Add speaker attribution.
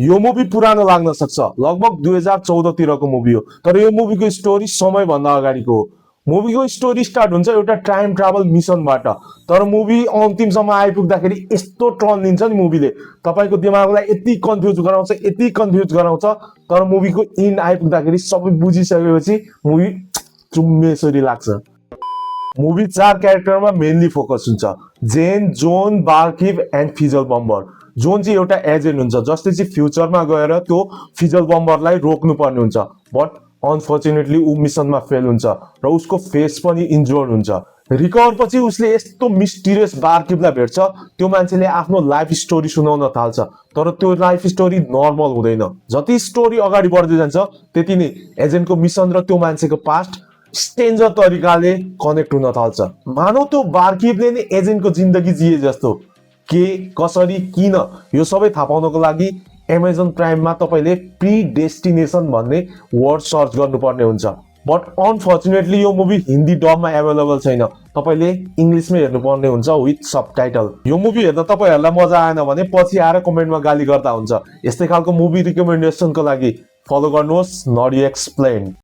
Speaker 1: यो मुभी पुरानो लाग्न सक्छ, लगभग 2014 तिरको मुभी हो, तर यो मुभीको स्टोरी समयभन्दा अगाडिको हो। मुभीको स्टोरी स्टार्ट हुन्छ एउटा टाइम ट्राभल मिसनबाट, तर मुभी अन्तिमसम्म आइपुग्दाखेरि यस्तो टर्न लिन्छ नि मुभीले, तपाईको दिमागलाई यति कन्फ्युज गराउँछ, तर मुभीको इन्ड आइपुग्दाखेरि सबै बुझिसकेपछि मुभी चुम्मेश्वरी लाग्छ। मुभी 4 क्यारेक्टरमा मेनली फोकस हुन्छ, Jane, John, barkeep and Fizzle Bomber. John चाहिँ एउटा एजेन्ट हुन्छ जसले चाहिँ फ्युचरमा गएर त्यो फिजल बम्बरलाई रोक्नु पर्ने हुन्छ, बट अनफर्चुनेटली ऊ मिसनमा फेल हुन्छ र उसको फेस पनि इन्जोर्ड हुन्छ। रिकभर पछि उसले यस्तो मिस्टिरियस बार्किभलाई भेट्छ, त्यो मान्छेले आफ्नो लाइफ स्टोरी सुनाउन थाल्छ, तर त्यो लाइफ स्टोरी नर्मल हुँदैन। जति स्टोरी अगाडि बढ्दै जान्छ त्यति नै एजेन्टको मिसन र त्यो मान्छेको पास्ट स्ट्रेन्जर तरिकाले कनेक्ट हुन थाल्छ। मानौ त्यो बार्किभले नै एजेन्टको जिन्दगी जिए जस्तो। के, कसरी, किन, यो सबै थाहा पाउनको लागि एमाजोन प्राइममा तपाईले प्रिडेस्टिनेसन भन्ने वर्ड सर्च गर्नुपर्ने हुन्छ, बट अनफर्चुनेटली यो मुभी हिन्दी डबमा एभाइलेबल छैन, तपाईले इङ्ग्लिसमै हेर्नुपर्ने हुन्छ विथ सबटाइटल। यो मुभी हेर्दा तपाईहरुलाई मजा आएन भने पछि आएर कमेन्टमा गाली गर्दा हुन्छ। यस्तै खालको मुभी रिकमेन्डेसनको लागि फलो गर्नुहोस् नडी एक्सप्लेन।